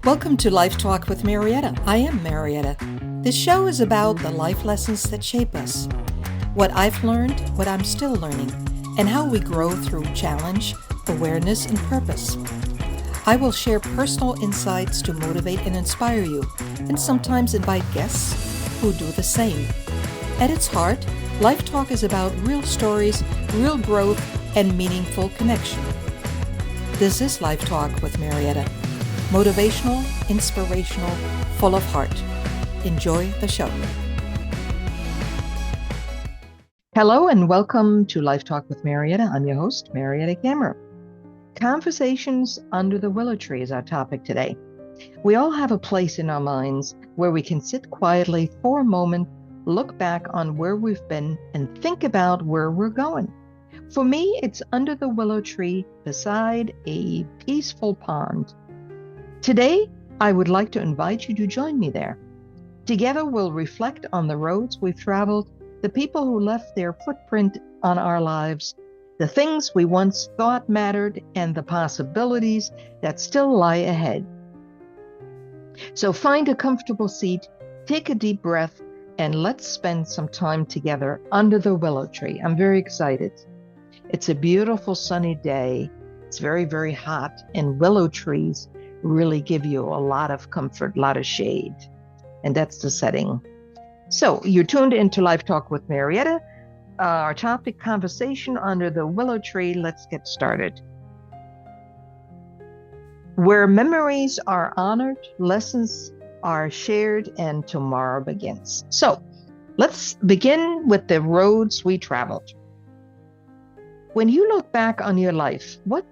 Welcome to LifeTalk with Mariette. I am Mariette. This show is about the life lessons that shape us, what I've learned, what I'm still learning, and how we grow through challenge, awareness, and purpose. I will share personal insights to motivate and inspire you, and sometimes invite guests who do the same. At its heart, LifeTalk is about real stories, real growth, and meaningful connection. This is LifeTalk with Mariette. Motivational, inspirational, full of heart. Enjoy the show. Hello and welcome to LifeTalk with Mariette. I'm your host, Mariette Cameron. Conversations under the Willow Tree is our topic today. We all have a place in our minds where we can sit quietly for a moment, look back on where we've been, and think about where we're going. For me, it's under the willow tree beside a peaceful pond. Today, I would like to invite you to join me there. Together, we'll reflect on the roads we've traveled, the people who left their footprint on our lives, the things we once thought mattered, and the possibilities that still lie ahead. So find a comfortable seat, take a deep breath, and let's spend some time together under the willow tree. I'm very excited. It's a beautiful sunny day. It's very, very hot, and willow trees really give you a lot of comfort, a lot of shade. And that's the setting. So you're tuned into Life Talk with Mariette. Our topic, conversation under the willow tree. Let's get started. Where memories are honored, lessons are shared, and tomorrow begins. So let's begin with the roads we traveled. When you look back on your life, what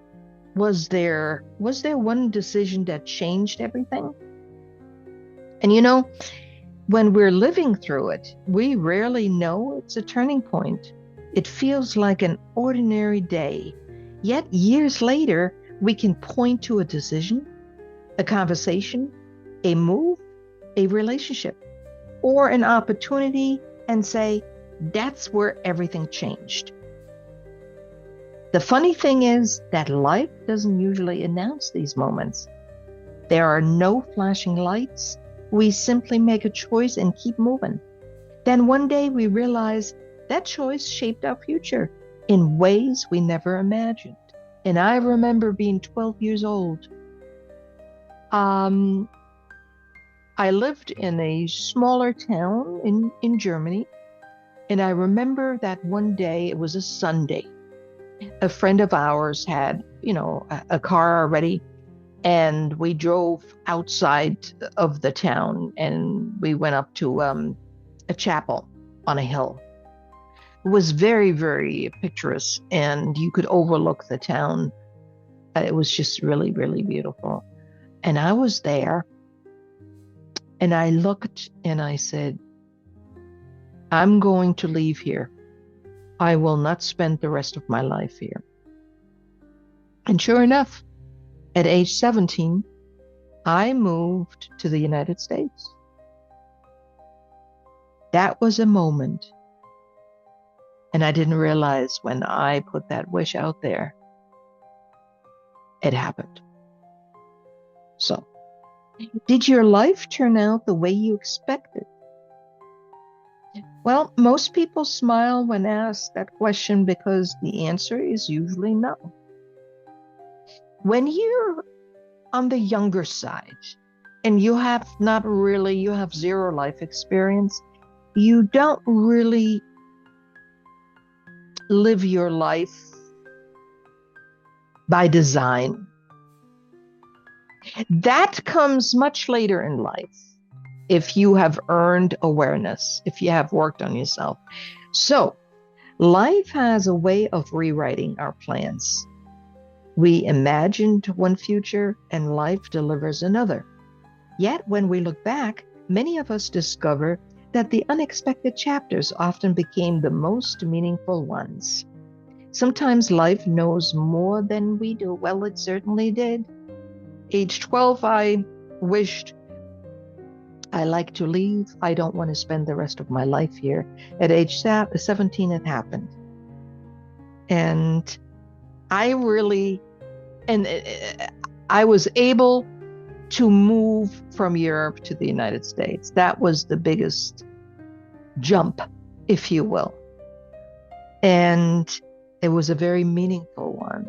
was there one decision that changed everything? And you know, when we're living through it, we rarely know it's a turning point. It feels like an ordinary day. Yet years later, we can point to a decision, a conversation, a move, a relationship, or an opportunity and say, that's where everything changed. The funny thing is that life doesn't usually announce these moments. There are no flashing lights. We simply make a choice and keep moving. Then one day we realize that choice shaped our future in ways we never imagined. And I remember being 12 years old. I lived in a smaller town in Germany. And I remember that one day, it was a Sunday. A friend of ours had, a car already, and we drove outside of the town and we went up to a chapel on a hill. It was very, very picturesque, and you could overlook the town. It was just really, really beautiful. And I was there, and I looked and I said, I'm going to leave here. I will not spend the rest of my life here. And sure enough, at age 17, I moved to the United States. That was a moment. And I didn't realize when I put that wish out there, it happened. So, did your life turn out the way you expected? Well, most people smile when asked that question because the answer is usually no. When you're on the younger side and you have zero life experience, you don't really live your life by design. That comes much later in life. If you have earned awareness, if you have worked on yourself. So, life has a way of rewriting our plans. We imagined one future and life delivers another. Yet, when we look back, many of us discover that the unexpected chapters often became the most meaningful ones. Sometimes life knows more than we do. Well, it certainly did. Age 12, I wished I like to leave. I don't want to spend the rest of my life here. At age 17, it happened. And I was able to move from Europe to the United States. That was the biggest jump, if you will. And it was a very meaningful one.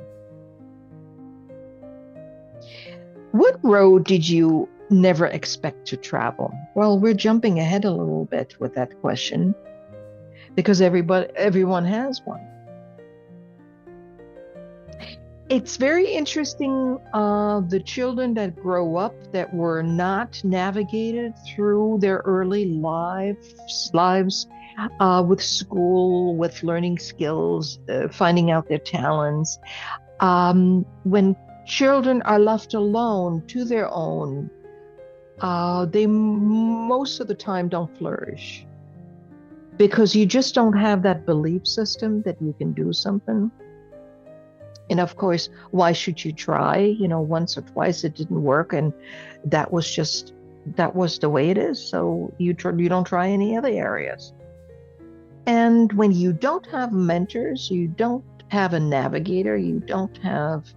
What road did you never expect to travel? Well, we're jumping ahead a little bit with that question because everyone has one. It's very interesting, the children that grow up that were not navigated through their early lives with school, with learning skills, finding out their talents. When children are left alone to their own, they most of the time don't flourish because you just don't have that belief system that you can do something. And of course, why should you try? Once or twice it didn't work, and that was the way it is. So you don't try any other areas. And when you don't have mentors, you don't have a navigator, you don't have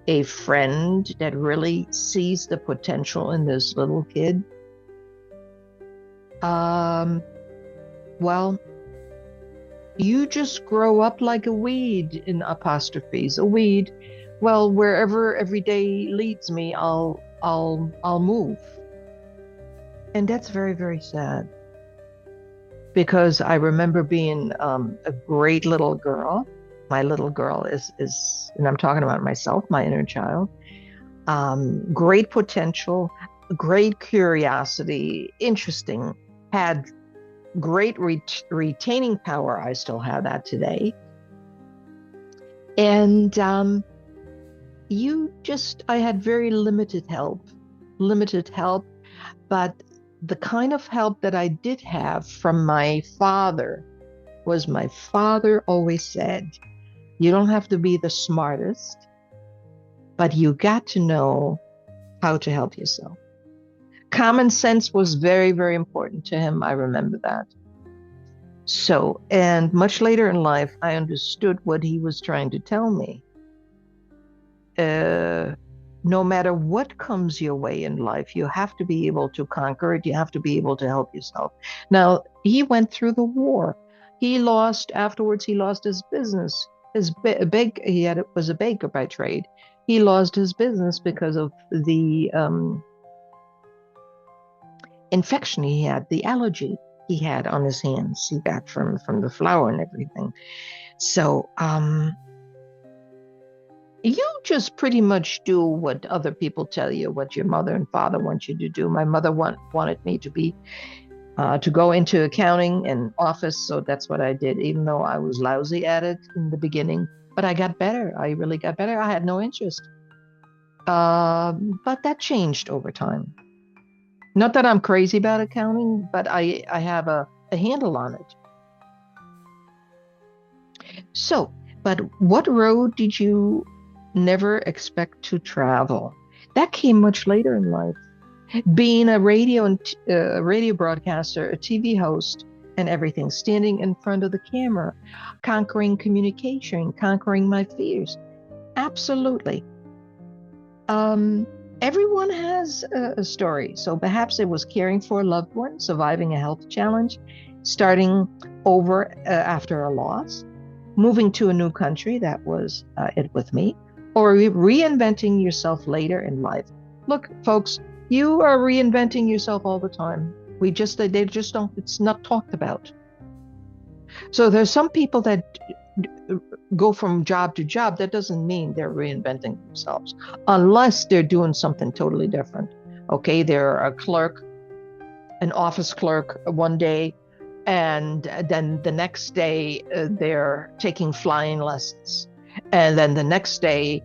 a friend that really sees the potential in this little kid, well, you just grow up like a weed, in apostrophes, a weed. Well, wherever every day leads me, I'll move. And that's very, very sad. Because I remember being a great little girl. My little girl is, and I'm talking about myself, my inner child. Great potential, great curiosity, interesting, had great retaining power. I still have that today. And I had very limited help, but the kind of help that I did have from my father was, my father always said, you don't have to be the smartest, but you got to know how to help yourself. Common sense was very, very important to him. I remember that. So, and much later in life, I understood what he was trying to tell me. No matter what comes your way in life, you have to be able to conquer it. You have to be able to help yourself. Now, he went through the war. Afterwards, he lost his business. Was a baker by trade. He lost his business because of the infection he had, the allergy he had on his hands. He got from the flour and everything. So, you just pretty much do what other people tell you, what your mother and father want you to do. My mother wanted me to go into accounting and office, so that's what I did, even though I was lousy at it in the beginning. But I got better. I really got better. I had no interest. But that changed over time. Not that I'm crazy about accounting, but I have a handle on it. So, but what road did you never expect to travel? That came much later in life. Being a radio broadcaster, a TV host, and everything, standing in front of the camera, conquering communication, conquering my fears. Absolutely. Everyone has a story. So perhaps it was caring for a loved one, surviving a health challenge, starting over after a loss, moving to a new country. That was it with me. Or reinventing yourself later in life. Look, folks, you are reinventing yourself all the time. They just don't, it's not talked about. So there's some people that go from job to job. That doesn't mean they're reinventing themselves, unless they're doing something totally different. Okay, they're a clerk, an office clerk one day, and then the next day they're taking flying lessons. And then the next day,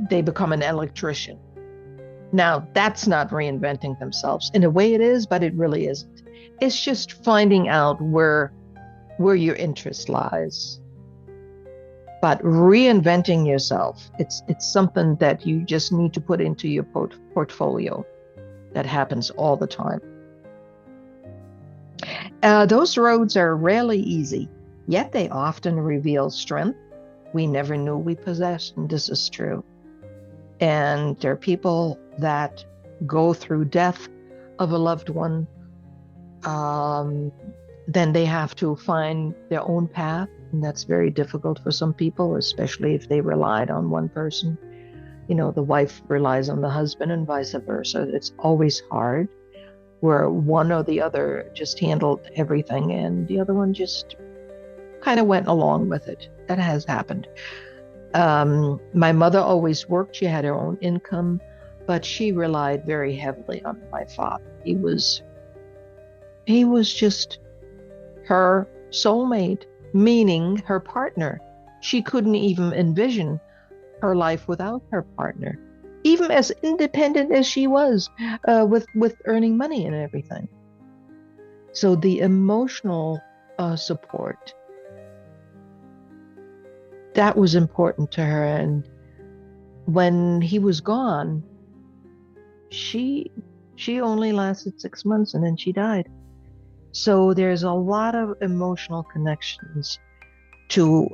they become an electrician. Now, that's not reinventing themselves. In a way it is, but it really isn't. It's just finding out where your interest lies. But reinventing yourself, it's something that you just need to put into your portfolio. That happens all the time. Those roads are rarely easy, yet they often reveal strength we never knew we possessed, and this is true. And there are people that go through death of a loved one. Then they have to find their own path. And that's very difficult for some people, especially if they relied on one person. You know, the wife relies on the husband and vice versa. It's always hard where one or the other just handled everything and the other one just kind of went along with it. That has happened. My mother always worked. She had her own income, but she relied very heavily on my father. He was just her soulmate, meaning her partner. She couldn't even envision her life without her partner, even as independent as she was, with earning money and everything. So the emotional support, that was important to her. And when he was gone, she only lasted 6 months and then she died. So there's a lot of emotional connections to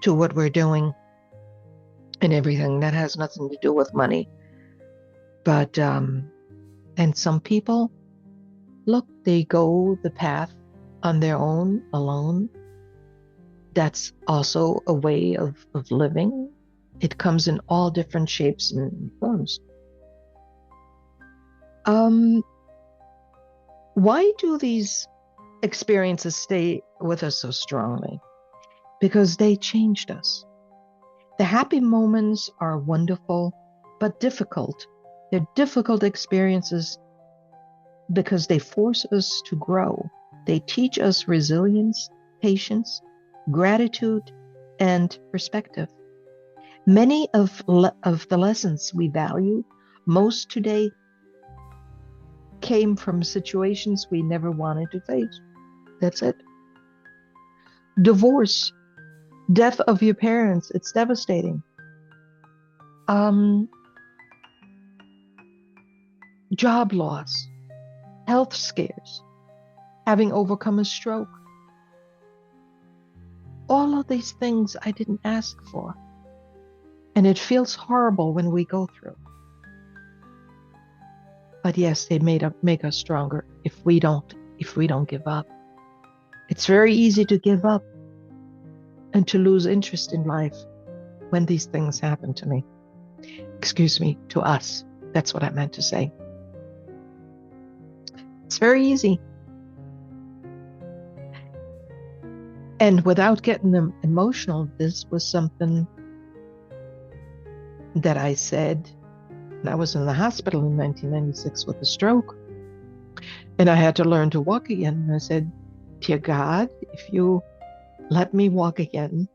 what we're doing and everything that has nothing to do with money. But and some people, look, they go the path on their own, alone. That's also a way of living. It comes in all different shapes and forms. Why do these experiences stay with us so strongly? Because they changed us. The happy moments are wonderful, but difficult. They're difficult experiences because they force us to grow. They teach us resilience, patience, gratitude, and perspective. Many of the lessons we value most today came from situations we never wanted to face. That's it. Divorce, death of your parents, it's devastating. Job loss, health scares, having overcome a stroke. All of these things I didn't ask for. And it feels horrible when we go through. But yes, they make us stronger if we don't give up. It's very easy to give up and to lose interest in life when these things happen to me. Excuse me, to us. That's what I meant to say. It's very easy. And without getting them emotional, this was something that I said when I was in the hospital in 1996 with a stroke. And I had to learn to walk again. And I said, dear God, if you let me walk again,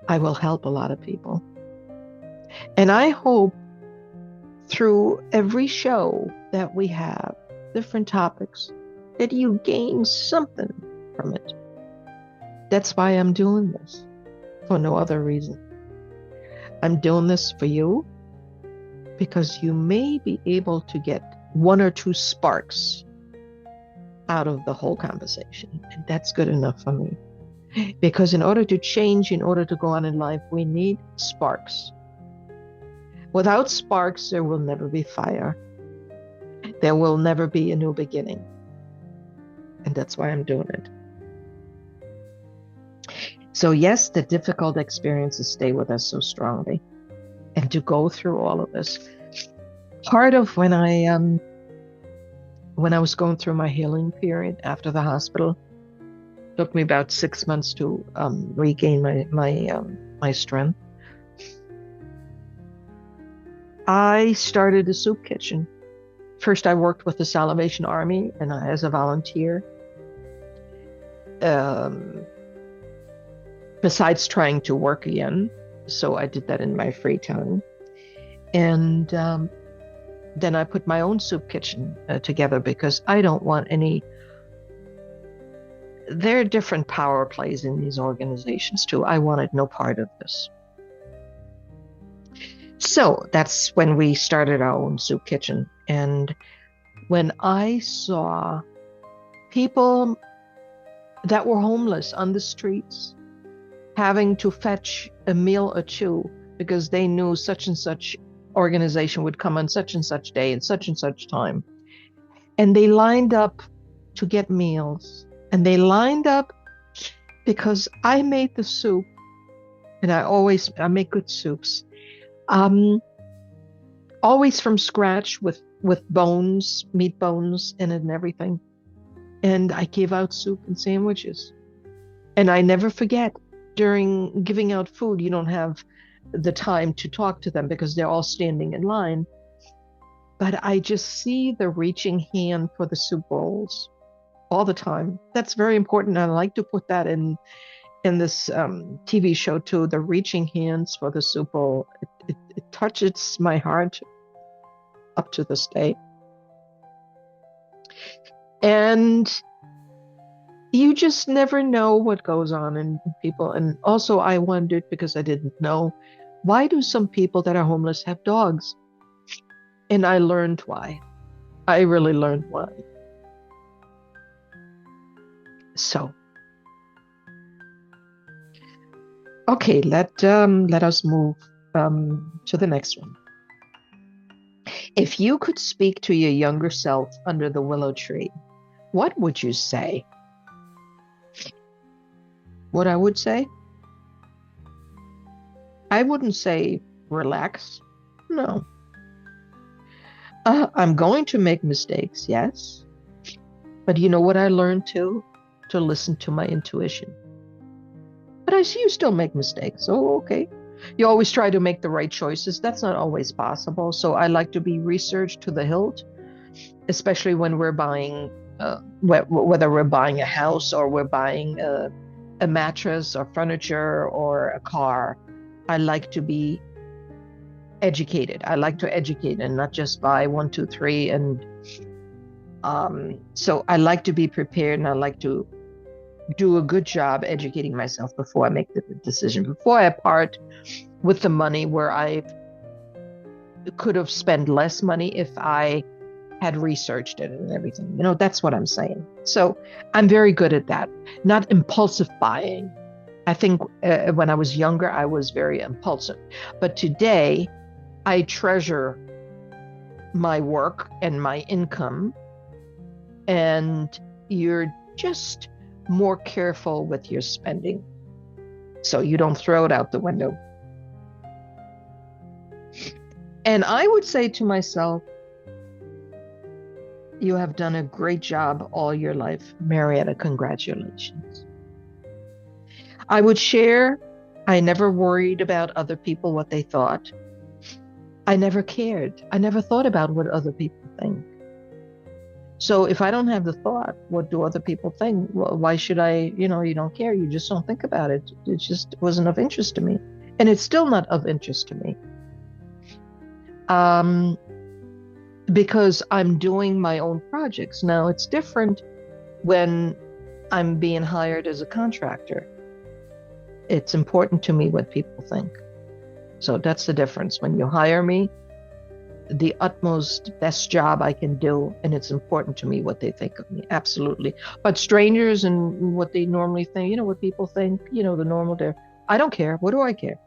I will help a lot of people. And I hope through every show that we have, different topics, that you gain something from it. That's why I'm doing this, for no other reason. I'm doing this for you because you may be able to get one or two sparks out of the whole conversation. And that's good enough for me. Because in order to change, in order to go on in life, we need sparks. Without sparks, there will never be fire. There will never be a new beginning. And that's why I'm doing it. So yes, the difficult experiences stay with us so strongly. And to go through all of this. Part of when I was going through my healing period after the hospital, took me about 6 months to regain my strength. I started a soup kitchen. First, I worked with the Salvation Army and as a volunteer. Besides trying to work again, so I did that in my free time. And then I put my own soup kitchen together because I don't want any. There are different power plays in these organizations too. I wanted no part of this. So that's when we started our own soup kitchen. And when I saw people that were homeless on the streets having to fetch a meal or two because they knew such and such organization would come on such and such day and such time. And they lined up to get meals. And they lined up because I made the soup, and I make good soups. Always from scratch with bones, meat bones in it and everything. And I give out soup and sandwiches. And I never forget, during giving out food, you don't have the time to talk to them because they're all standing in line. But I just see the reaching hand for the soup bowls all the time. That's very important. I like to put that in this TV show too, the reaching hands for the soup bowl. It touches my heart up to this day. And you just never know what goes on in people. And also I wondered, because I didn't know, why do some people that are homeless have dogs? And I learned why. I really learned why. So, okay, let us move to the next one. If you could speak to your younger self under the willow tree, what would you say? What I would say? I wouldn't say relax. No. I'm going to make mistakes, yes. But you know what I learned too? To listen to my intuition. But I see you still make mistakes. Oh, okay. You always try to make the right choices. That's not always possible. So I like to be researched to the hilt, especially when we're buying, whether we're buying a house or we're buying a mattress or furniture or a car. I like to be educated. I like to educate and not just buy 1, 2, 3. And so I like to be prepared, and I like to do a good job educating myself before I make the decision, before I part with the money where I could have spent less money if I had researched it and everything. You know, that's what I'm saying. So I'm very good at that, not impulsive buying. I think when I was younger, I was very impulsive. But today, I treasure my work and my income, and you're just more careful with your spending, so you don't throw it out the window. And I would say to myself, you have done a great job all your life, Mariette. Congratulations. I would share, I never worried about other people, what they thought. I never cared. I never thought about what other people think. So if I don't have the thought, what do other people think? Well, why should I, you don't care. You just don't think about it. It just wasn't of interest to me. And it's still not of interest to me. Because I'm doing my own projects. Now, it's different when I'm being hired as a contractor. It's important to me what people think. So that's the difference. When you hire me, the utmost best job I can do, and it's important to me what they think of me. Absolutely. But strangers and what they normally think, what people think, the normal there, I don't care. What do I care?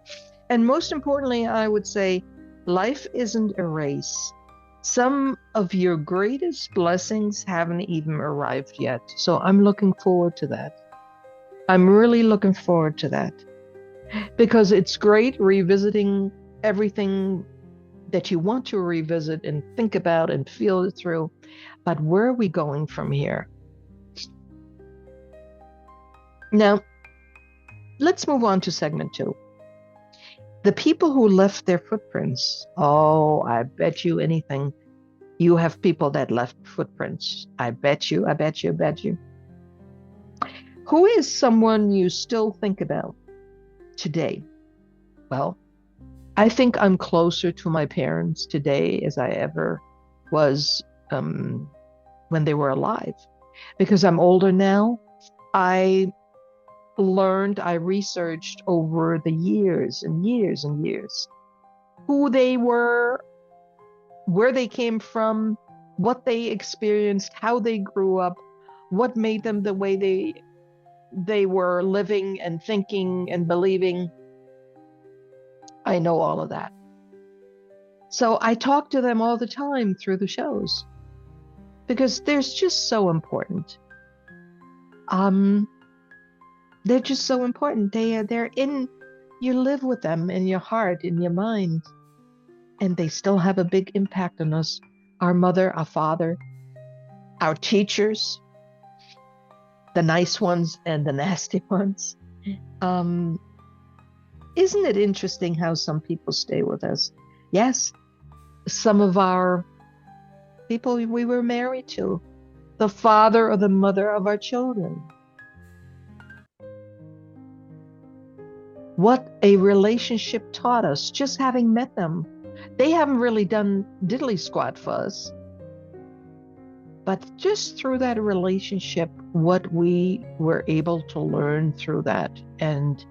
And most importantly, I would say life isn't a race. Some of your greatest blessings haven't even arrived yet. So I'm looking forward to that. I'm really looking forward to that, because it's great revisiting everything that you want to revisit and think about and feel it through. But where are we going from here? Now, let's move on to segment 2. The people who left their footprints. Oh, I bet you anything. You have people that left footprints. I bet you. Who is someone you still think about today? Well, I think I'm closer to my parents today as I ever was when they were alive, because I'm older now. I researched over the years and years and years who they were, where they came from, what they experienced, how they grew up, what made them the way they were living and thinking and believing. I know all of that. So I talk to them all the time through the shows because they're just so important. They're just so important. They're in, you live with them in your heart, in your mind, and they still have a big impact on us. Our mother, our father, our teachers, the nice ones and the nasty ones. Isn't it interesting how some people stay with us? Yes, some of our people we were married to, the father or the mother of our children. What a relationship taught us, just having met them. They haven't really done diddly squat for us. But just through that relationship, what we were able to learn through that and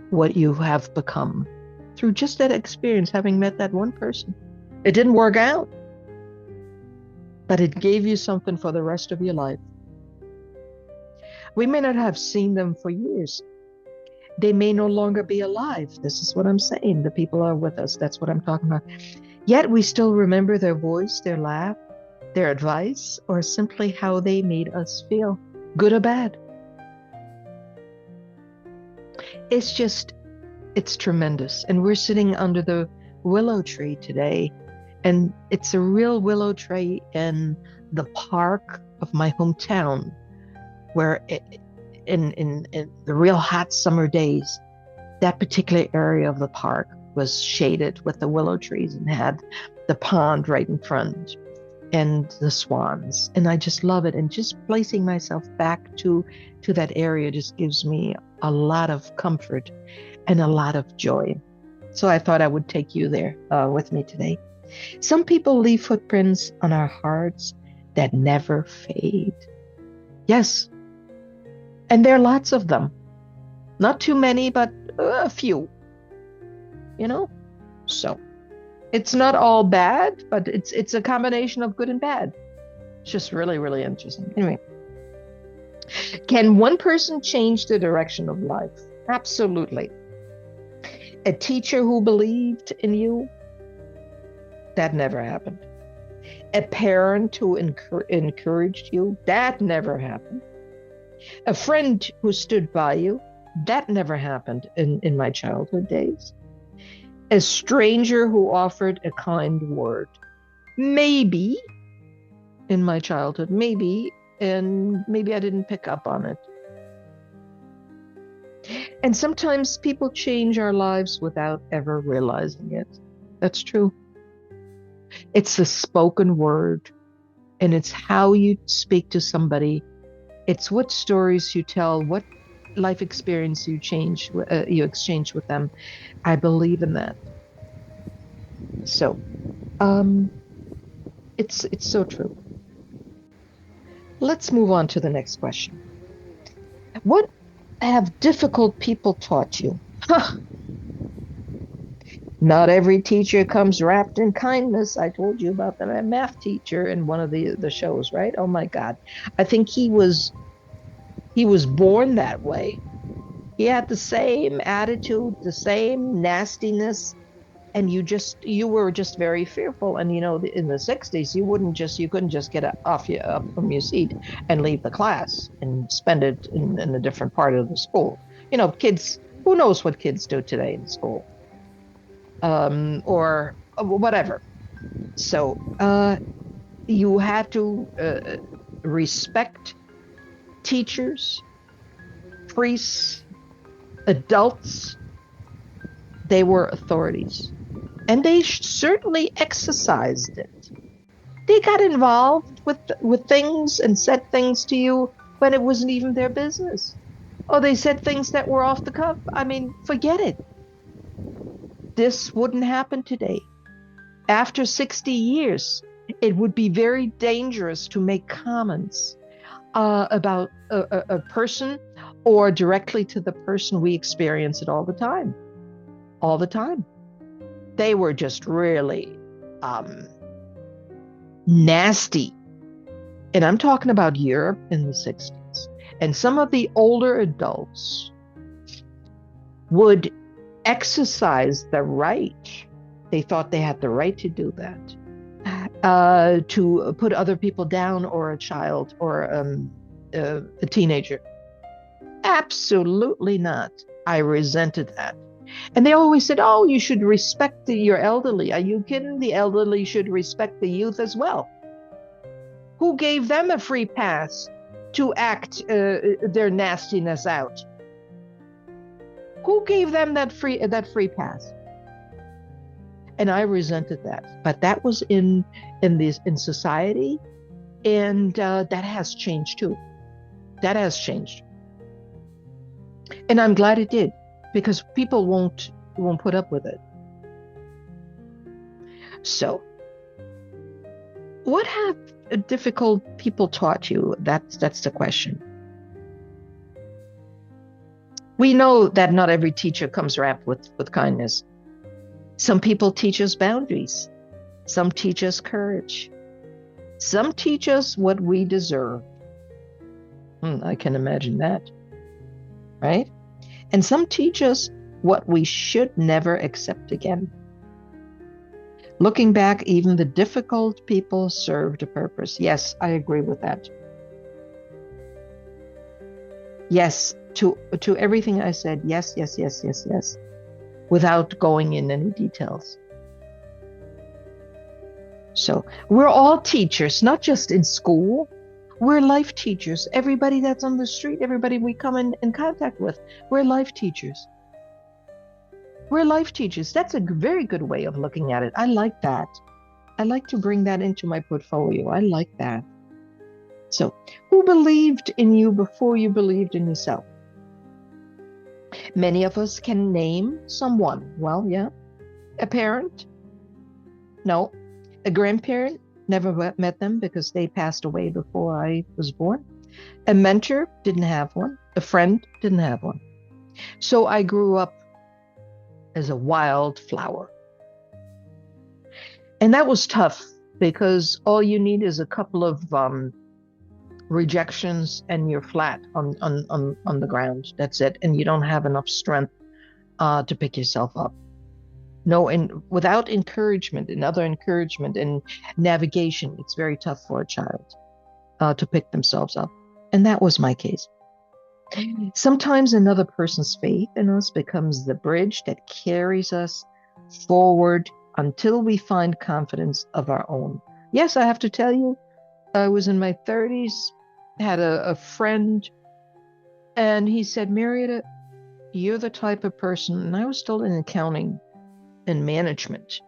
what you have become through just that experience, having met that one person. It didn't work out, but it gave you something for the rest of your life. We may not have seen them for years. They may no longer be alive. This is what I'm saying. The people are with us. That's what I'm talking about. Yet we still remember their voice, their laugh, their advice, or simply how they made us feel, good or bad. It's tremendous. And we're sitting under the willow tree today. And it's a real willow tree in the park of my hometown, where in the real hot summer days, that particular area of the park was shaded with the willow trees and had the pond right in front and the swans. And I just love it. And just placing myself back to that area just gives me a lot of comfort and a lot of joy. So I thought I would take you there with me today. Some people leave footprints on our hearts that never fade. Yes. And there are lots of them. Not too many, but a few. You know? So it's not all bad, but it's a combination of good and bad. It's just really, really interesting. Anyway. Can one person change the direction of life? Absolutely. A teacher who believed in you? That never happened. A parent who encouraged you? That never happened. A friend who stood by you? That never happened in my childhood days. A stranger who offered a kind word? Maybe in my childhood, maybe, and maybe I didn't pick up on it. And sometimes people change our lives without ever realizing it. That's true. It's the spoken word, and it's how you speak to somebody. It's what stories you tell, what life experience you exchange with them. I believe in that. So, it's so true. Let's move on to the next question. What have difficult people taught you? Not every teacher comes wrapped in kindness. I told you about the math teacher in one of the shows, right? Oh my God. I think he was born that way. He had the same attitude, the same nastiness, and you were just very fearful. And in the 60s, you couldn't just get up from your seat and leave the class and spend it in a different part of the school. Kids, who knows what kids do today in school? Or whatever. So you had to respect teachers, priests, adults. They were authorities, and they certainly exercised it. They got involved with things and said things to you when it wasn't even their business. Or they said things that were off the cuff. I mean, forget it. This wouldn't happen today. After 60 years, it would be very dangerous to make comments about a person or directly to the person. We experience it all the time. All the time. They were just really nasty. And I'm talking about Europe in the 60s. And some of the older adults would exercise the right. They thought they had the right to do that, to put other people down, or a child, or a teenager. Absolutely not. I resented that. And they always said, oh, you should respect your elderly. Are you kidding? The elderly should respect the youth as well. Who gave them a free pass to act their nastiness out? Who gave them that free pass? And I resented that. But that was in society, and that has changed too. That has changed. And I'm glad it did, because people won't put up with it. So, what have difficult people taught you? That's the question. We know that not every teacher comes wrapped with kindness. Some people teach us boundaries. Some teach us courage. Some teach us what we deserve. I can imagine that, right? And some teach us what we should never accept again. Looking back, even the difficult people served a purpose. Yes, I agree with that. Yes, to everything I said, yes, without going in any details. So we're all teachers, not just in school. We're life teachers. Everybody that's on the street, everybody we come in contact with, we're life teachers. We're life teachers. That's a very good way of looking at it. I like that. I like to bring that into my portfolio. I like that. So, who believed in you before you believed in yourself? Many of us can name someone. Well, yeah. A parent? No. A grandparent? Never met them because they passed away before I was born. A mentor? Didn't have one. A friend? Didn't have one. So I grew up as a wild flower. And that was tough, because all you need is a couple of rejections and you're flat on the ground. That's it. And you don't have enough strength to pick yourself up. No, and without encouragement and other encouragement and navigation, it's very tough for a child to pick themselves up. And that was my case. Sometimes another person's faith in us becomes the bridge that carries us forward until we find confidence of our own. Yes, I have to tell you, I was in my 30s, had a friend, and he said, Mariette, you're the type of person, and I was still in accounting and management.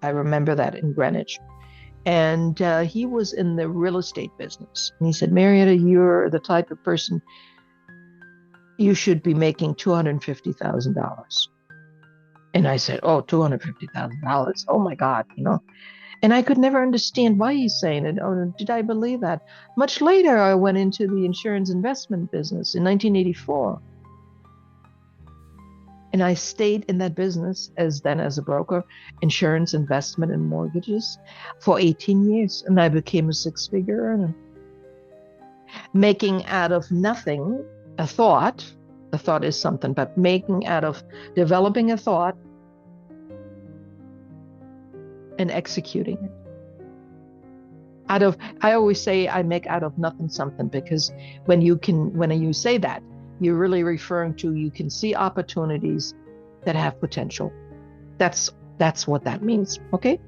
I remember that in Greenwich. And he was in the real estate business. And he said, Mariette, you're the type of person, you should be making $250,000. And I said, oh, $250,000. Oh my God, And I could never understand why he's saying it, or did I believe that? Much later, I went into the insurance investment business in 1984. And I stayed in that business as a broker, insurance, investment, and mortgages for 18 years. And I became a six-figure earner. Making out of nothing a thought is something, but developing a thought and executing it. I always say I make out of nothing something, because when you say that, you're really referring to, you can see opportunities that have potential. That's what that means, okay?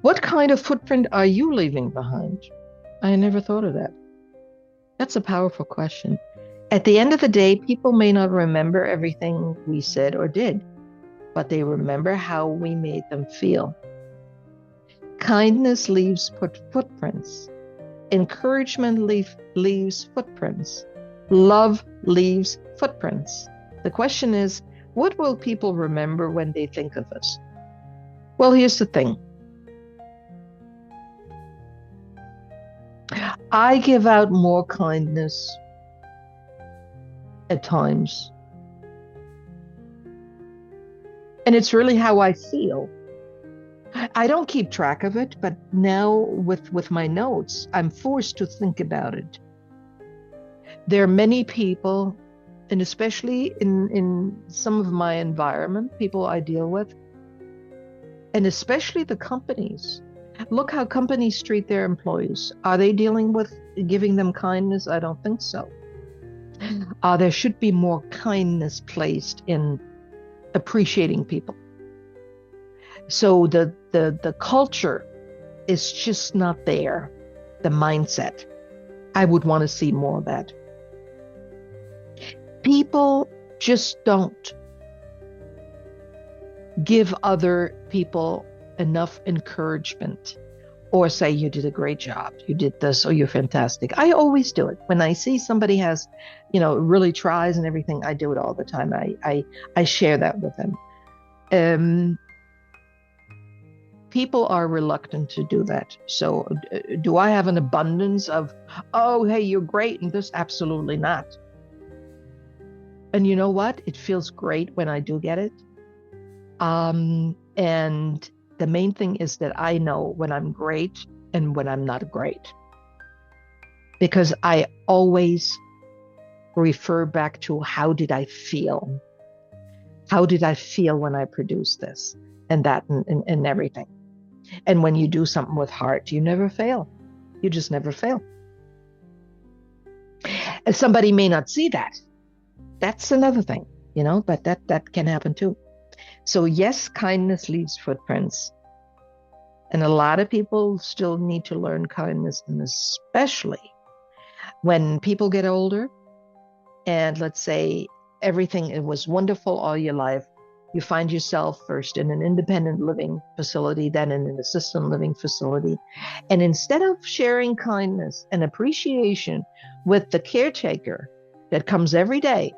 What kind of footprint are you leaving behind? I never thought of that. That's a powerful question. At the end of the day, people may not remember everything we said or did, but they remember how we made them feel. Kindness leaves footprints. Encouragement leaves footprints. Love leaves footprints. The question is, what will people remember when they think of us? Well, here's the thing. I give out more kindness at times. And it's really how I feel. I don't keep track of it, but now with my notes, I'm forced to think about it. There are many people, and especially in some of my environment, people I deal with, and especially the companies. Look how companies treat their employees. Are they dealing with giving them kindness? I don't think so. There should be more kindness placed in appreciating people. So the culture is just not there. The mindset. I would want to see more of that. People just don't give other people enough encouragement or say, you did a great job, you did this, or you're fantastic. I always do it. When I see somebody has, really tries and everything, I do it all the time. I share that with them. People are reluctant to do that. So do I have an abundance of, oh, hey, you're great, and this? Absolutely not. And you know what? It feels great when I do get it. And the main thing is that I know when I'm great and when I'm not great. Because I always refer back to, how did I feel? How did I feel when I produced this and that and everything? And when you do something with heart, you never fail. You just never fail. And somebody may not see that. That's another thing, but that can happen too. So yes, kindness leaves footprints. And a lot of people still need to learn kindness, and especially when people get older and let's say everything, it was wonderful all your life. You find yourself first in an independent living facility, then in an assisted living facility. And instead of sharing kindness and appreciation with the caretaker that comes every day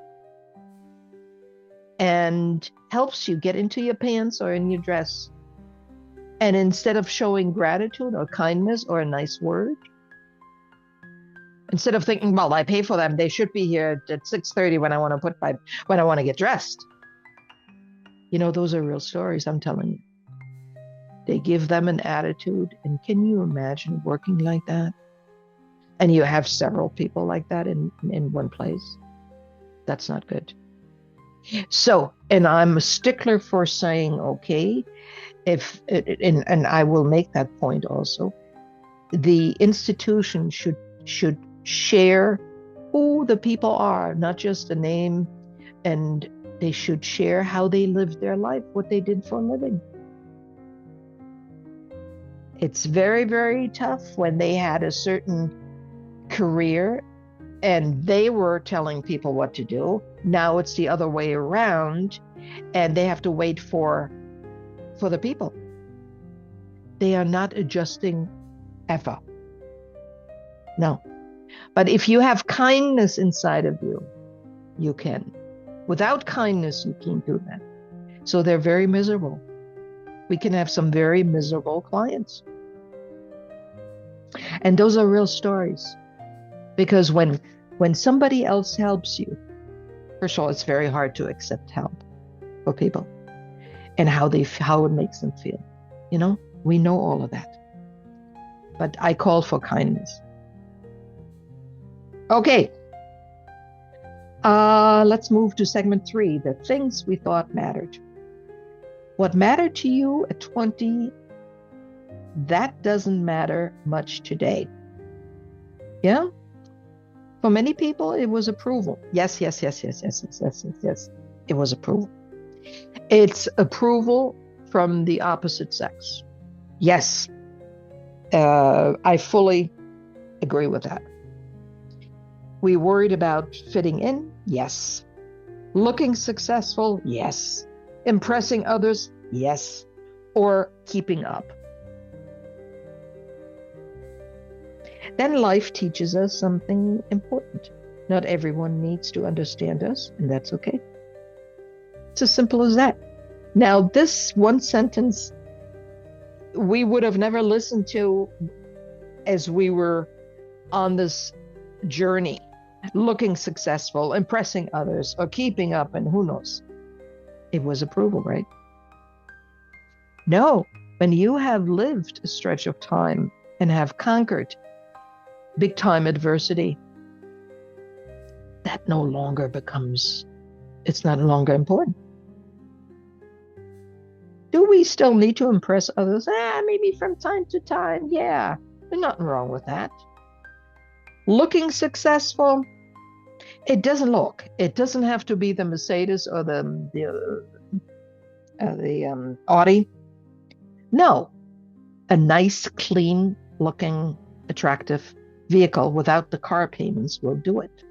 and helps you get into your pants or in your dress, and instead of showing gratitude or kindness or a nice word, instead of thinking, well, I pay for them, they should be here at 6:30 when I want to get dressed. Those are real stories, I'm telling you. They give them an attitude. And can you imagine working like that? And you have several people like that in one place. That's not good. So, and I'm a stickler for saying, okay, and I will make that point also, the institution should share who the people are, not just a name, and they should share how they lived their life, what they did for a living. It's very, very tough when they had a certain career and they were telling people what to do. Now it's the other way around, and they have to wait for the people. They are not adjusting ever. No. But if you have kindness inside of you, you can. Without kindness, you can't do that. So they're very miserable. We can have some very miserable clients. And those are real stories. Because when somebody else helps you, first of all, it's very hard to accept help for people and how it makes them feel. We know all of that. But I call for kindness. Okay. Let's move to segment 3, the things we thought mattered. What mattered to you at 20, that doesn't matter much today. Yeah? For many people, it was approval. Yes. It was approval. It's approval from the opposite sex. Yes. I fully agree with that. We worried about fitting in? Yes. Looking successful? Yes. Impressing others? Yes. Or keeping up. Then life teaches us something important. Not everyone needs to understand us, and that's okay. It's as simple as that. Now, this one sentence we would have never listened to as we were on this journey, looking successful, impressing others, or keeping up, and who knows. It was approval, right? No, when you have lived a stretch of time and have conquered big time adversity, that no longer becomes, it's not longer important. Do we still need to impress others? Maybe from time to time. Yeah, there's nothing wrong with that. Looking successful, it doesn't look. It doesn't have to be the Mercedes or the Audi. No, a nice, clean looking, attractive vehicle without the car payments will do it.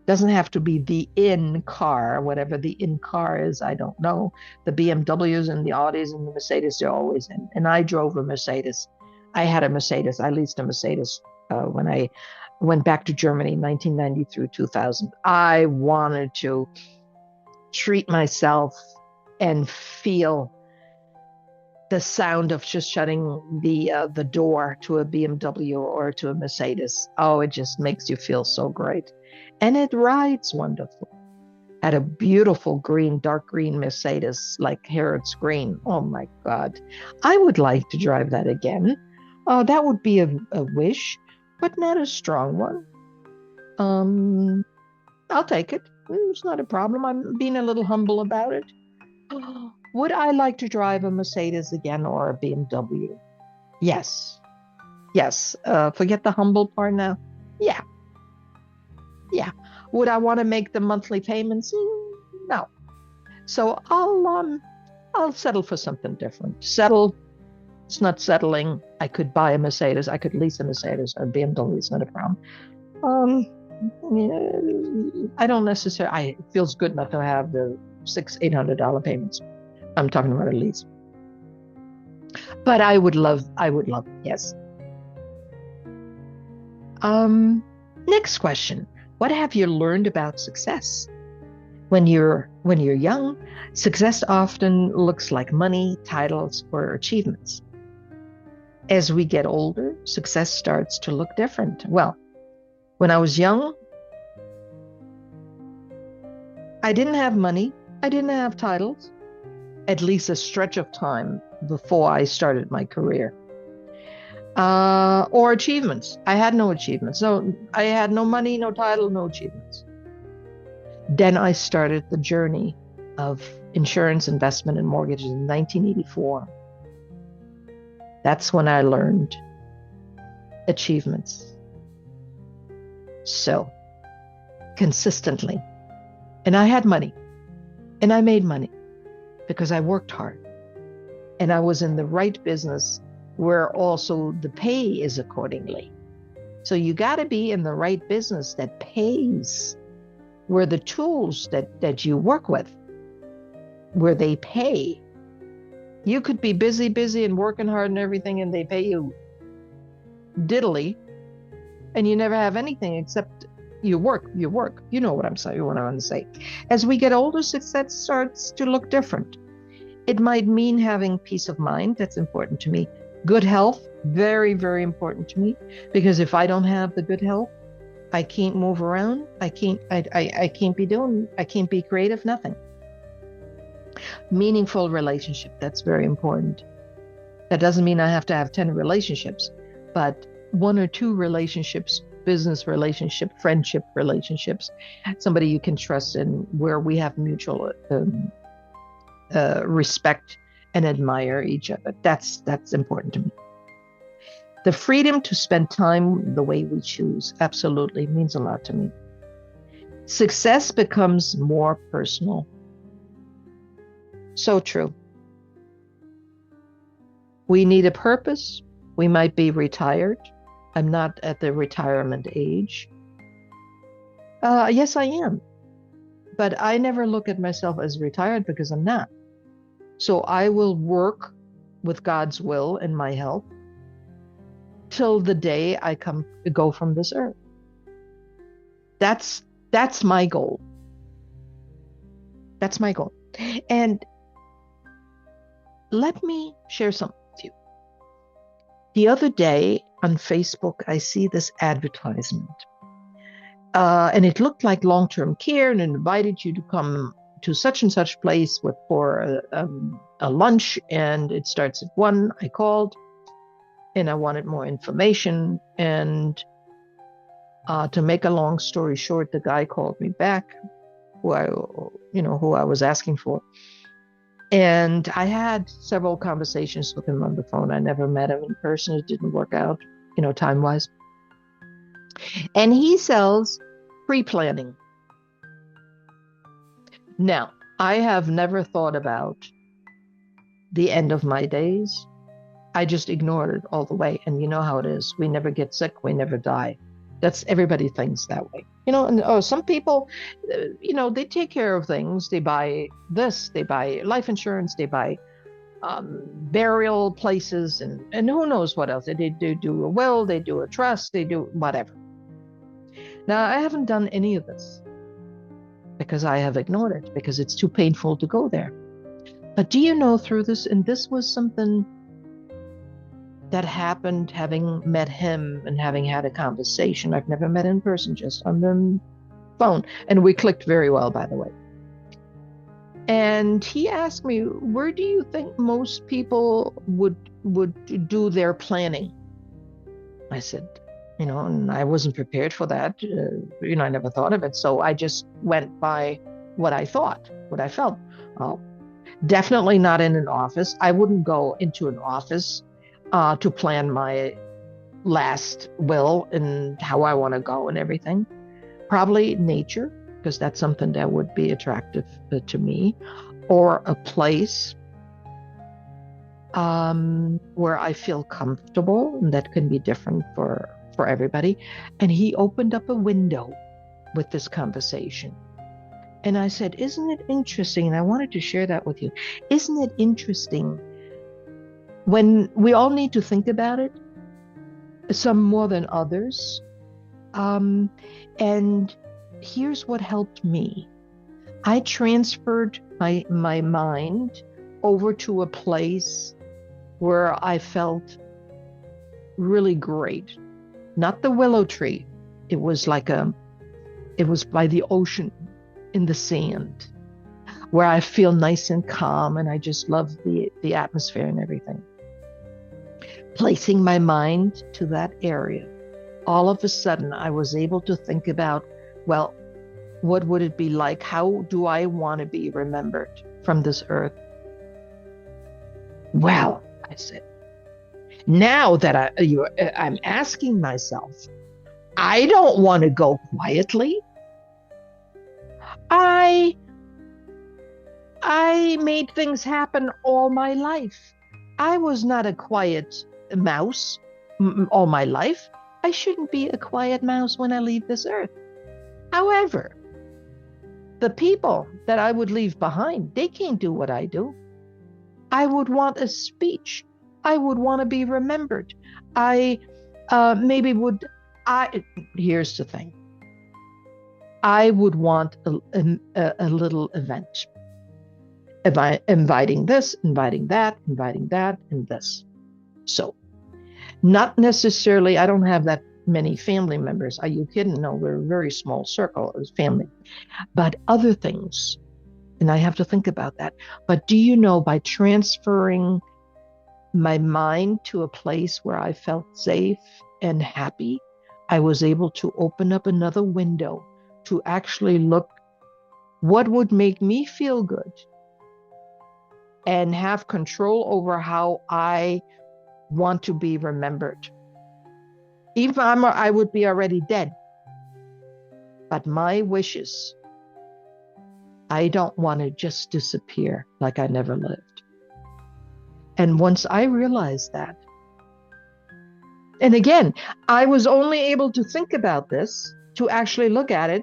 Doesn't have to be the in car, whatever the in car is, I don't know. The BMWs and the Audis and the Mercedes, they're always in. And I drove a Mercedes. I had a Mercedes. I leased a Mercedes when I went back to Germany in 1990 through 2000. I wanted to treat myself and feel the sound of just shutting the door to a BMW or to a Mercedes. Oh, it just makes you feel so great. And it rides wonderful. Had a beautiful green, dark green Mercedes, like Harrods green. Oh my God. I would like to drive that again. That would be a wish, but not a strong one. I'll take it. It's not a problem. I'm being a little humble about it. Would I like to drive a Mercedes again or a BMW? Yes. Yes. Forget the humble part now. Yeah. Yeah. Would I want to make the monthly payments? No. So I'll settle for something different. Settle. It's not settling. I could buy a Mercedes. I could lease a Mercedes or a BMW. It's not a problem. I don't necessarily. It feels good not to have the $800 payments. I'm talking about a lease. But I would love. Yes. Next question. What have you learned about success? When you're young, success often looks like money, titles, or achievements. As we get older, success starts to look different. Well, when I was young, I didn't have money. I didn't have titles, at least a stretch of time before I started my career. Or achievements. I had no achievements. So I had no money, no title, no achievements. Then I started the journey of insurance, investment, and mortgages in 1984. That's when I learned achievements. So, consistently. And I had money. And I made money because I worked hard. And I was in the right business where also the pay is accordingly. So you got to be in the right business that pays, where the tools that you work with, where they pay. You could be busy and working hard and everything, and they pay you diddly, and you never have anything except you work. You know what I'm saying, what I want to say. As we get older, success starts to look different. It might mean having peace of mind. That's important to me. Good health, very, very important to me, because if I don't have the good health, I can't move around. I can't be creative, nothing. Meaningful relationship, that's very important. That doesn't mean I have to have 10 relationships, but 1 or 2 relationships, business relationship, friendship relationships, somebody you can trust in, where we have mutual respect and admire each other. That's important to me. The freedom to spend time the way we choose absolutely means a lot to me. Success becomes more personal. So true. We need a purpose. We might be retired. I'm not at the retirement age. Yes, I am. But I never look at myself as retired because I'm not. So I will work with God's will and my health till the day I go from this earth. That's my goal. That's my goal. And let me share something with you. The other day on Facebook, I see this advertisement. And it looked like long-term care, and it invited you to come to such and such place for a lunch, and it starts at 1. I called and I wanted more information, and To make a long story short, the guy called me back, who I was asking for. And I had several conversations with him on the phone. I never met him in person. It didn't work out, time-wise. And he sells pre-planning. Now, I have never thought about the end of my days. I just ignored it all the way. And you know how it is. We never get sick. We never die. Everybody thinks that way. And some people, they take care of things. They buy this, they buy life insurance, they buy burial places, and who knows what else. They do a will, they do a trust, they do whatever. Now, I haven't done any of this because I have ignored it, because it's too painful to go there. But do you know, through this, and this was something that happened having met him and having had a conversation. I've never met in person, just on the phone. And we clicked very well, by the way. And he asked me, where do you think most people would do their planning? I said, and I wasn't prepared for that. I never thought of it. So I just went by what I thought, what I felt. Definitely not in an office. I wouldn't go into an office to plan my last will and how I want to go and everything. Probably nature, because that's something that would be attractive to me, or a place where I feel comfortable, and that can be different for everybody. And he opened up a window with this conversation. And I said, isn't it interesting? And I wanted to share that with you. Isn't it interesting when we all need to think about it, some more than others? And here's what helped me. I transferred my mind over to a place where I felt really great. Not the Willow Tree. It was by the ocean, in the sand, where I feel nice and calm, and I just love the atmosphere and everything. Placing my mind to that area, all of a sudden I was able to think about, well, what would it be like? How do I want to be remembered from this earth? Well, I said, now that I'm asking myself, I don't want to go quietly. I made things happen all my life. I was not a quiet mouse all my life. I shouldn't be a quiet mouse when I leave this earth. However, the people that I would leave behind, they can't do what I do. I would want a speech. I would want to be remembered. Here's the thing. I would want a little event. Inviting this, inviting that, and this. So, not necessarily, I don't have that many family members. Are you kidding? No, we're a very small circle as family. But other things, and I have to think about that. But do you know, by transferring my mind to a place where I felt safe and happy, I was able to open up another window to actually look what would make me feel good and have control over how I want to be remembered. Even I would be already dead. But my wishes, I don't want to just disappear like I never lived. And once I realized that, and again, I was only able to think about this, to actually look at it,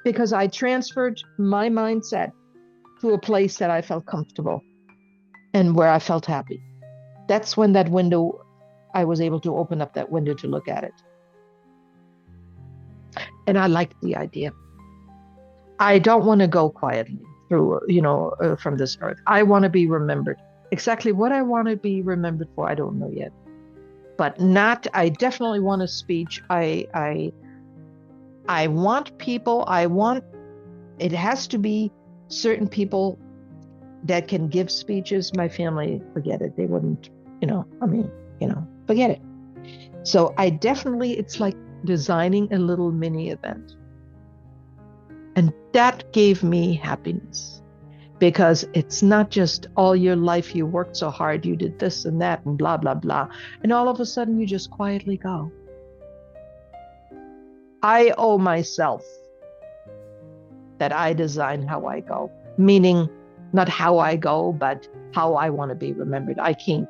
because I transferred my mindset to a place that I felt comfortable and where I felt happy. That's when that window, I was able to open up that window to look at it. And I liked the idea. I don't want to go quietly through, from this earth. I want to be remembered. Exactly what I want to be remembered for, I don't know yet. But I definitely want a speech. I want people, it has to be certain people that can give speeches. My family, forget it. They wouldn't, forget it. So I definitely, it's like designing a little mini event. And that gave me happiness, because it's not just all your life you worked so hard, you did this and that and blah, blah, blah. And all of a sudden you just quietly go. I owe myself that I design how I go, meaning not how I go, but how I want to be remembered. I can't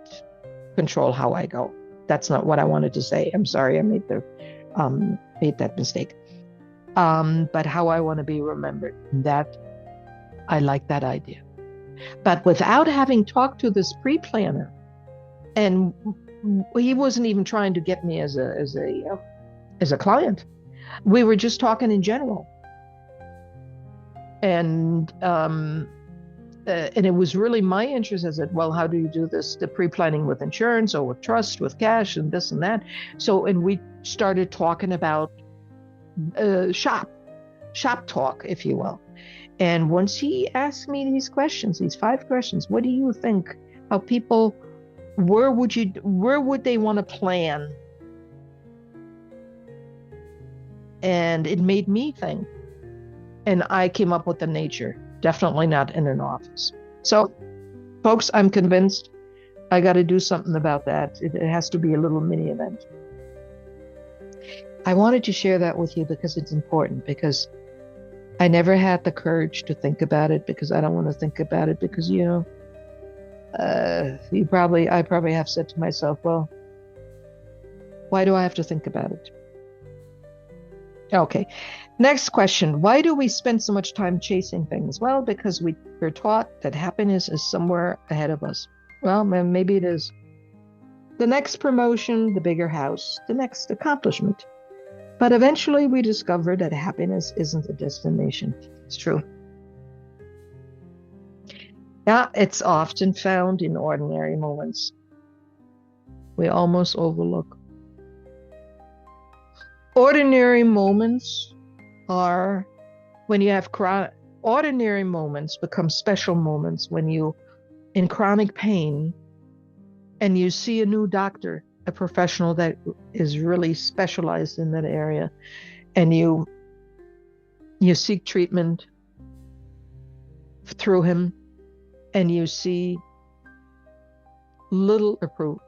control how I go. That's not what I wanted to say. I'm sorry, I made that mistake. But how I want to be remembered. That I like that idea. But without having talked to this pre-planner, and he wasn't even trying to get me as a client. We were just talking in general. And it was really my interest. I said, well, how do you do this? The pre-planning with insurance or with trust, with cash and this and that. So, and we started talking about shop talk, if you will. And once he asked me these questions, these 5 questions, what do you think? How people, where would they want to plan? And it made me think. And I came up with the nature, definitely not in an office. So, folks, I'm convinced I got to do something about that. It has to be a little mini event. I wanted to share that with you because it's important, because I never had the courage to think about it, because I don't want to think about it, because, I probably have said to myself, well, why do I have to think about it? Okay. Next question. Why do we spend so much time chasing things? Well, because we're taught that happiness is somewhere ahead of us. Well, maybe it is. The next promotion, the bigger house, the next accomplishment. But eventually we discover that happiness isn't a destination. It's true. Yeah, it's often found in ordinary moments we almost overlook. Ordinary moments are when you have ordinary moments become special moments when you in chronic pain and you see a new doctor, a professional that is really specialized in that area, and you seek treatment through him, and you see little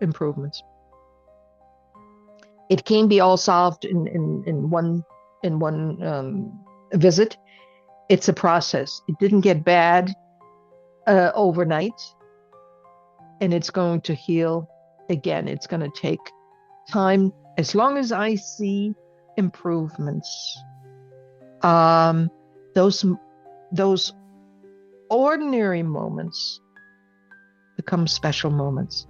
improvements. It can be all solved in one visit. It's a process. It didn't get bad overnight, and it's going to heal again. It's going to take time. As long as I see improvements, those ordinary moments become special moments.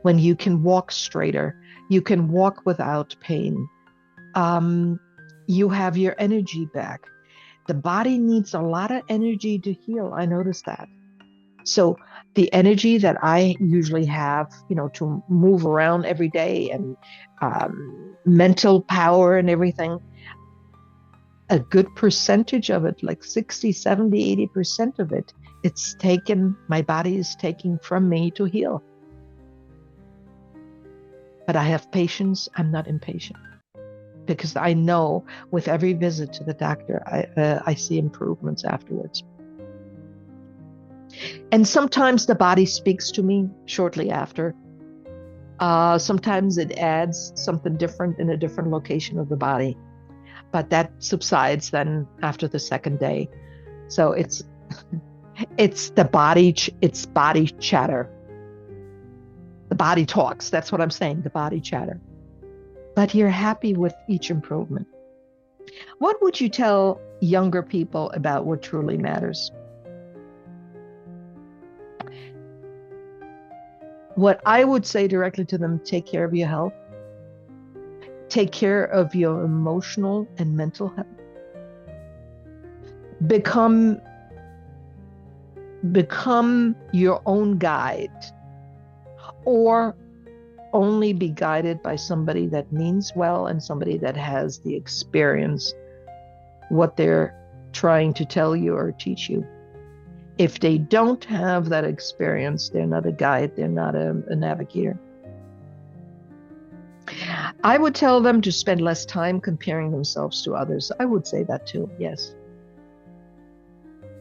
When you can walk straighter, you can walk without pain. You have your energy back. The body needs a lot of energy to heal. I noticed that. So the energy that I usually have, to move around every day, and mental power and everything, a good percentage of it, like 60, 70, 80% of it, my body is taking from me to heal. But I have patience. I'm not impatient, because I know with every visit to the doctor, I see improvements afterwards. And sometimes the body speaks to me shortly after. Sometimes it adds something different in a different location of the body, but that subsides then after the second day. So it's body chatter. The body talks. That's what I'm saying, the body chatter. But you're happy with each improvement. What would you tell younger people about what truly matters? What I would say directly to them: take care of your health. Take care of your emotional and mental health. Become your own guide, or only be guided by somebody that means well and somebody that has the experience, what they're trying to tell you or teach you. If they don't have that experience, they're not a guide, they're not a navigator. I would tell them to spend less time comparing themselves to others. I would say that too, yes.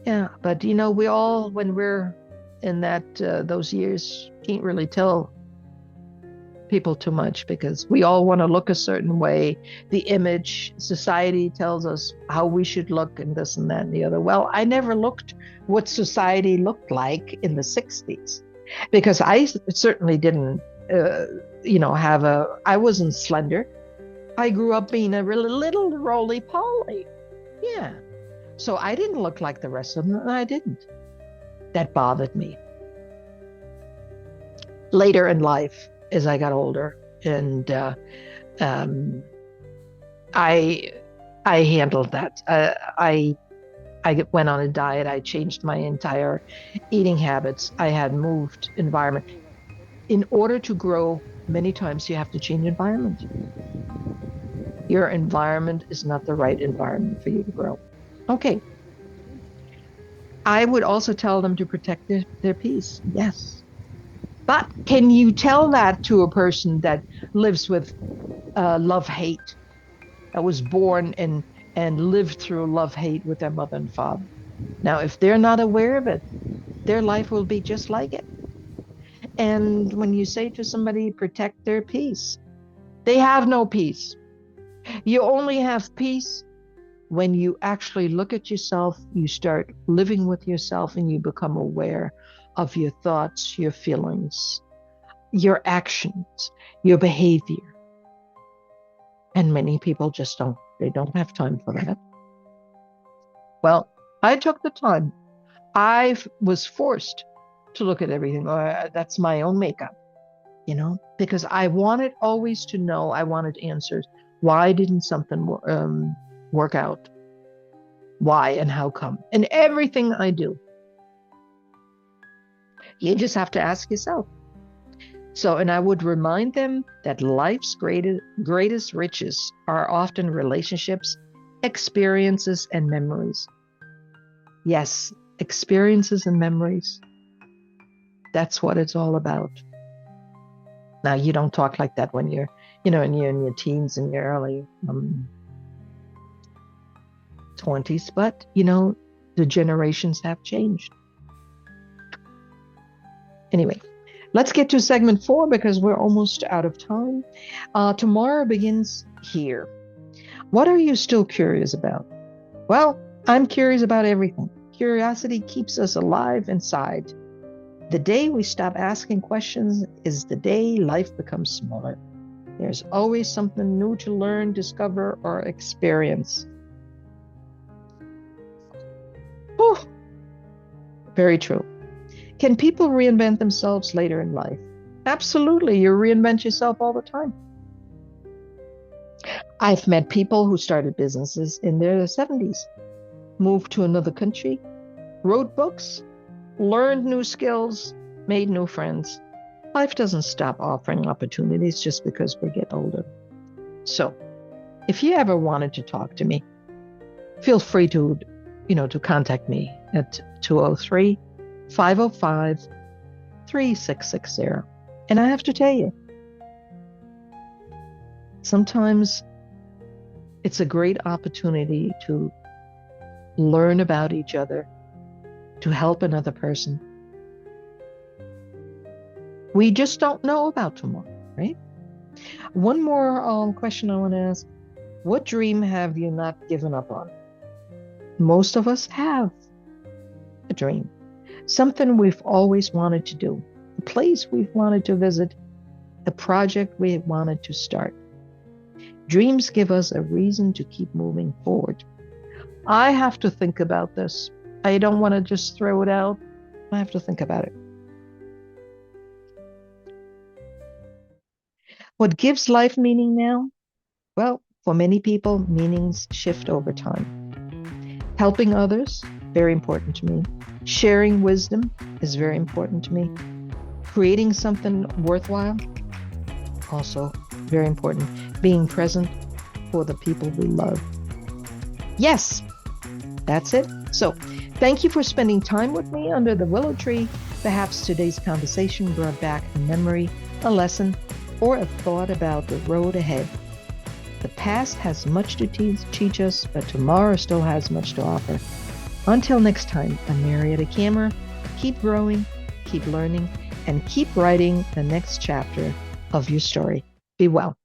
Yeah, but we all, when we're in those years, can't really tell people too much because we all want to look a certain way. The image, society tells us how we should look and this and that and the other. Well, I never looked what society looked like in the 60s because I certainly didn't, I wasn't slender. I grew up being a really little roly-poly. Yeah. So I didn't look like the rest of them, and I didn't. That bothered me. Later in life, as I got older, and I handled that. I went on a diet. I changed my entire eating habits. I had moved environment. In order to grow, many times you have to change environment. Your environment is not the right environment for you to grow. Okay. I would also tell them to protect their peace. Yes. But can you tell that to a person that lives with love-hate, that was born and lived through love-hate with their mother and father? Now, if they're not aware of it, their life will be just like it. And when you say to somebody, protect their peace, they have no peace. You only have peace when you actually look at yourself, you start living with yourself, and you become aware of your thoughts, your feelings, your actions, your behavior. And many people just don't have time for that. Well, I took the time. I was forced to look at everything. That's my own makeup, because I wanted always to know, I wanted answers. Why didn't something work out? Why and how come? And everything I do, you just have to ask yourself. So, and I would remind them that life's greatest riches are often relationships, experiences, and memories. Yes, experiences and memories. That's what it's all about. Now, you don't talk like that when you're in your teens and your early 20s, but the generations have changed. Anyway, let's get to segment 4 because we're almost out of time. Tomorrow begins here. What are you still curious about? Well, I'm curious about everything. Curiosity keeps us alive inside. The day we stop asking questions is the day life becomes smaller. There's always something new to learn, discover, or experience. Oh, very true. Can people reinvent themselves later in life? Absolutely. You reinvent yourself all the time. I've met people who started businesses in their 70s, moved to another country, wrote books, learned new skills, made new friends. Life doesn't stop offering opportunities just because we get older. So, if you ever wanted to talk to me, feel free to contact me at 203-505-3660. And I have to tell you, sometimes it's a great opportunity to learn about each other, to help another person. We just don't know about tomorrow, right? One more question I want to ask. What dream have you not given up on? Most of us have a dream. Something we've always wanted to do. A place we've wanted to visit. A project we wanted to start. Dreams give us a reason to keep moving forward. I have to think about this. I don't want to just throw it out. I have to think about it. What gives life meaning now? Well, for many people, meanings shift over time. Helping others, very important to me. Sharing wisdom is very important to me. Creating something worthwhile, also very important. Being present for the people we love. Yes, that's it. So, thank you for spending time with me under the willow tree. Perhaps today's conversation brought back a memory, a lesson, or a thought about the road ahead. The past has much to teach us, but tomorrow still has much to offer. Until next time, I'm Mariette Camera. Keep growing, keep learning, and keep writing the next chapter of your story. Be well.